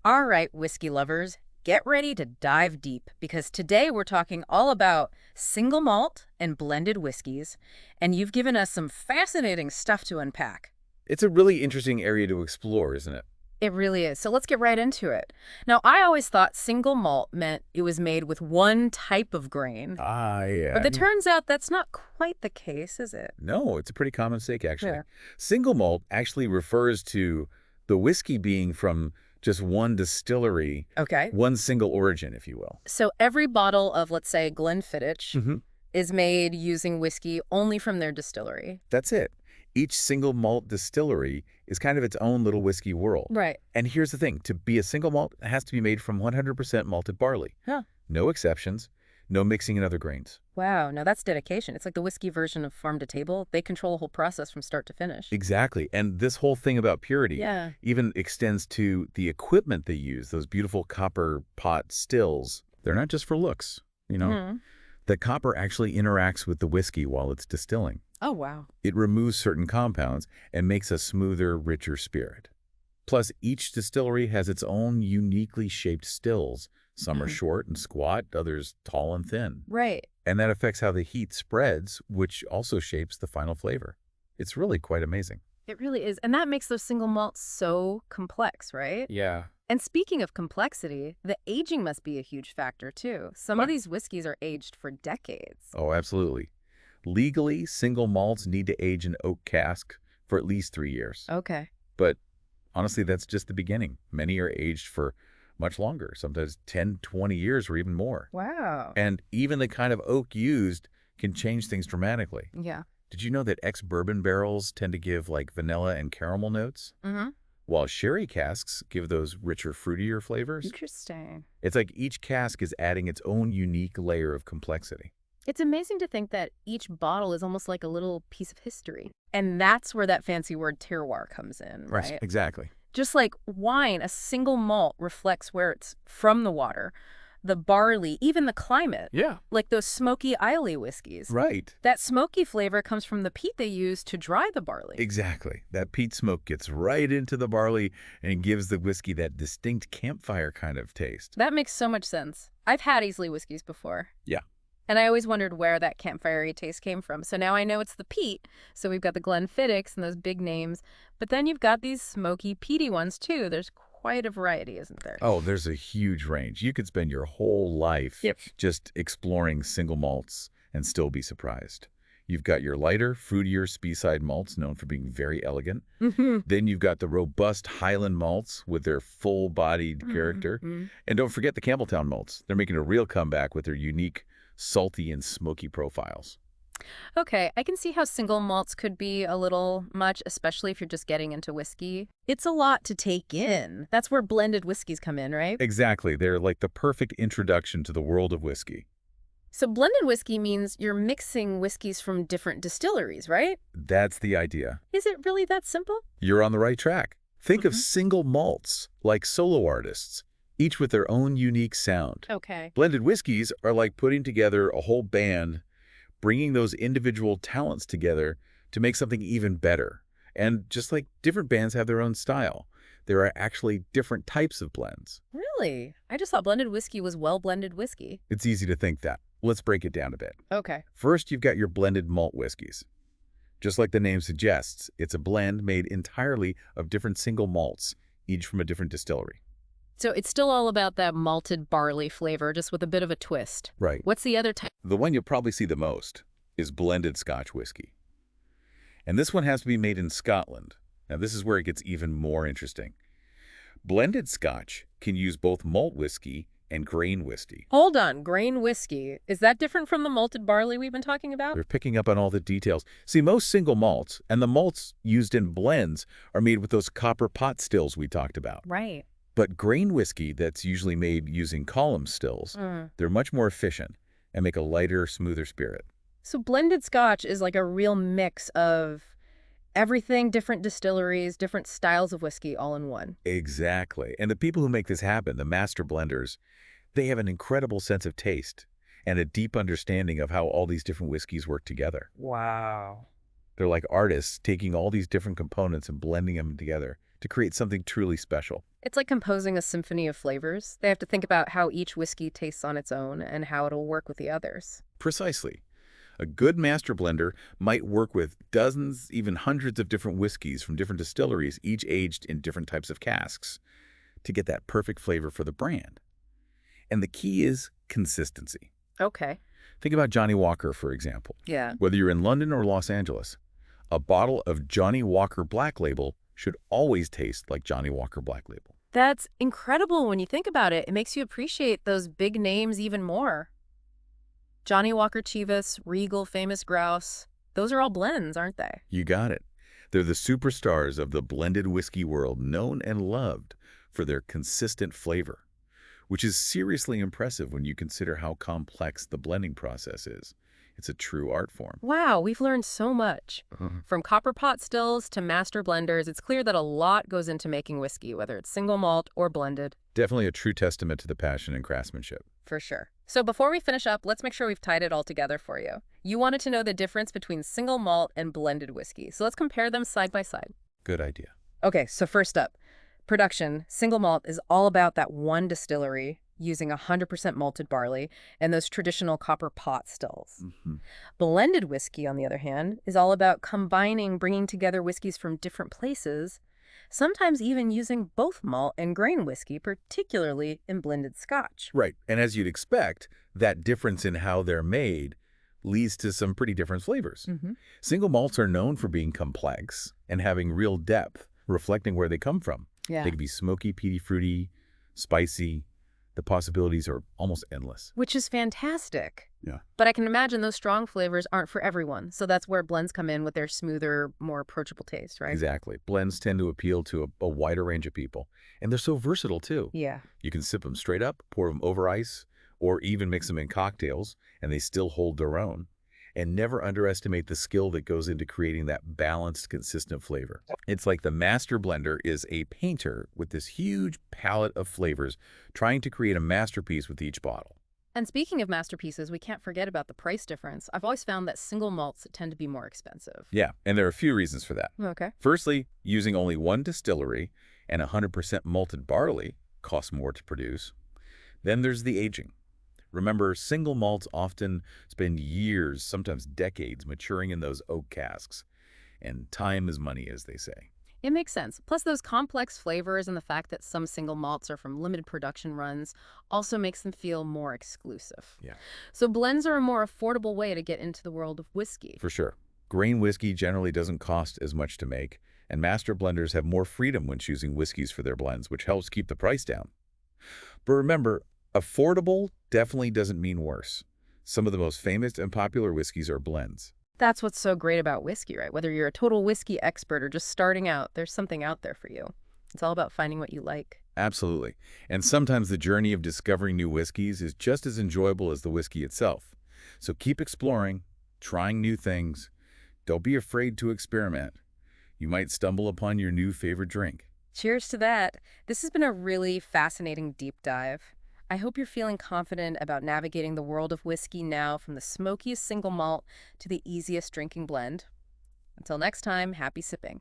All right, whiskey lovers, get ready to dive deep because today we're talking all about single malt and blended whiskeys, and you've given us some fascinating stuff to unpack. It's a really interesting area to explore, isn't it? It really is. So let's get right into it. Now, I always thought single malt meant it was made with one type of grain, Yeah. but it turns out that's not quite the case, is it? No, it's a pretty common mistake, actually. Yeah. Single malt actually refers to the whiskey being from just one distillery, Okay. one single origin, if you will. So every bottle of, let's say, Glenfiddich hmm is made using whiskey only from their distillery. That's it. Each single malt distillery is kind of its own little whiskey world. Right. And here's the thing. To be a single malt, it has to be made from 100% malted barley. Huh. No exceptions, no mixing in other grains. Wow, now that's dedication. It's like the whiskey version of farm to table. They control the whole process from start to finish. Exactly. And this whole thing about purity Yeah. even extends to the equipment they use, those beautiful copper pot stills. They're not just for looks. Hmm. The copper actually interacts with the whiskey while it's distilling. Oh, wow. It removes certain compounds and makes a smoother, richer spirit. Plus, each distillery has its own uniquely shaped stills. Some are short and squat, others tall and thin. Right. And that affects how the heat spreads, which also shapes the final flavor. It's really quite amazing. It really is. And that makes those single malts so complex, right? Yeah. And speaking of complexity, the aging must be a huge factor, too. Some of these whiskeys are aged for decades. Oh, absolutely. Legally, single malts need to age in oak cask for at least 3 years. Okay. But honestly, that's just the beginning. Many are aged for much longer, sometimes 10, 20 years or even more. Wow. And even the kind of oak used can change things dramatically. Yeah. Did you know that ex-bourbon barrels tend to give like vanilla and caramel notes, Mm-hmm. while sherry casks give those richer, fruitier flavors? Interesting. It's like each cask is adding its own unique layer of complexity. It's amazing to think that each bottle is almost like a little piece of history. And that's where that fancy word terroir comes in, right? Exactly. Just like wine, a single malt reflects where it's from, the water, the barley, even the climate. Yeah. Like those smoky Islay whiskeys. Right. That smoky flavor comes from the peat they use to dry the barley. Exactly. That peat smoke gets right into the barley and gives the whiskey that distinct campfire kind of taste. That makes so much sense. I've had Islay whiskeys before. Yeah. And I always wondered where that campfire taste came from. So now I know it's the peat. So we've got the Glenfiddichs and those big names. But then you've got these smoky, peaty ones, too. There's quite a variety, isn't there? Oh, there's a huge range. You could spend your whole life Yep. just exploring single malts and still be surprised. You've got your lighter, fruitier Speyside malts known for being very elegant. Mm-hmm. Then you've got the robust Highland malts with their full-bodied character. And don't forget the Campbelltown malts. They're making a real comeback with their unique salty and smoky profiles. Okay, I can see how single malts could be a little much, especially if you're just getting into whiskey. It's a lot to take in. That's where blended whiskeys come in, right? Exactly. They're like the perfect introduction to the world of whiskey. So blended whiskey means you're mixing whiskeys from different distilleries, right? That's the idea. Is it really that simple? You're on the right track. Think of Mhm. single malts like solo artists, each with their own unique sound. Okay. Blended whiskeys are like putting together a whole band, bringing those individual talents together to make something even better. And just like different bands have their own style, there are actually different types of blends. Really? I just thought blended whiskey was well-blended whiskey. It's easy to think that. Let's break it down a bit. Okay. First, you've got your blended malt whiskeys. Just like the name suggests, it's a blend made entirely of different single malts, each from a different distillery. So it's still all about that malted barley flavor, just with a bit of a twist. Right. What's the other type? The one you'll probably see the most is blended Scotch whiskey. And this one has to be made in Scotland. Now, this is where it gets even more interesting. Blended Scotch can use both malt whiskey and grain whiskey. Hold on, grain whiskey. Is that different from the malted barley we've been talking about? They're picking up on all the details. See, most single malts and the malts used in blends are made with those copper pot stills we talked about. Right. But grain whiskey that's usually made using column stills, they're much more efficient and make a lighter, smoother spirit. So blended Scotch is like a real mix of everything, different distilleries, different styles of whiskey all in one. Exactly. And the people who make this happen, the master blenders, they have an incredible sense of taste and a deep understanding of how all these different whiskeys work together. Wow. They're like artists taking all these different components and blending them together to create something truly special. It's like composing a symphony of flavors. They have to think about how each whiskey tastes on its own and how it'll work with the others. Precisely. A good master blender might work with dozens, even hundreds of different whiskeys from different distilleries, each aged in different types of casks, to get that perfect flavor for the brand. And the key is consistency. Okay. Think about Johnny Walker, for example. Yeah. Whether you're in London or Los Angeles, a bottle of Johnny Walker Black Label should always taste like Johnny Walker Black Label. That's incredible when you think about it. It makes you appreciate those big names even more. Johnny Walker Chivas, Regal, Famous Grouse. Those are all blends, aren't they? You got it. They're the superstars of the blended whiskey world, known and loved for their consistent flavor, which is seriously impressive when you consider how complex the blending process is. It's a true art form. Wow, we've learned so much. From copper pot stills to master blenders, it's clear that a lot goes into making whiskey, whether it's single malt or blended. Definitely a true testament to the passion and craftsmanship. For sure. So before we finish up, let's make sure we've tied it all together for you. You wanted to know the difference between single malt and blended whiskey, so let's compare them side by side. Good idea. Okay, so first up, production. Single malt is all about that one distillery using 100% malted barley and those traditional copper pot stills. Blended whiskey, on the other hand, is all about bringing together whiskeys from different places, sometimes even using both malt and grain whiskey, particularly in blended Scotch. Right. And as you'd expect, that difference in how they're made leads to some pretty different flavors. Single malts are known for being complex and having real depth, reflecting where they come from. Yeah. They can be smoky, peaty, fruity, spicy. The possibilities are almost endless. Which is fantastic. Yeah. But I can imagine those strong flavors aren't for everyone, so that's where blends come in with their smoother, more approachable taste, right? Exactly. Blends tend to appeal to a wider range of people, and they're so versatile too. Yeah. You can sip them straight up, pour them over ice, or even mix them in cocktails, and they still hold their own. And never underestimate the skill that goes into creating that balanced, consistent flavor. It's like the master blender is a painter with this huge palette of flavors, trying to create a masterpiece with each bottle. And speaking of masterpieces, we can't forget about the price difference. I've always found that single malts tend to be more expensive. Yeah, and there are a few reasons for that. Okay. Firstly, using only one distillery and 100% malted barley costs more to produce. Then there's the aging. Remember, single malts often spend years, sometimes decades, maturing in those oak casks. And time is money, as they say. It makes sense. Plus, those complex flavors and the fact that some single malts are from limited production runs also makes them feel more exclusive. Yeah. So blends are a more affordable way to get into the world of whiskey. For sure. Grain whiskey generally doesn't cost as much to make, and master blenders have more freedom when choosing whiskeys for their blends, which helps keep the price down. But remember, affordable definitely doesn't mean worse. Some of the most famous and popular whiskeys are blends. That's what's so great about whiskey, right? Whether you're a total whiskey expert or just starting out, there's something out there for you. It's all about finding what you like. Absolutely. And sometimes the journey of discovering new whiskeys is just as enjoyable as the whiskey itself. So keep exploring, trying new things. Don't be afraid to experiment. You might stumble upon your new favorite drink. Cheers to that. This has been a really fascinating deep dive. I hope you're feeling confident about navigating the world of whiskey now, from the smokiest single malt to the easiest drinking blend. Until next time, happy sipping.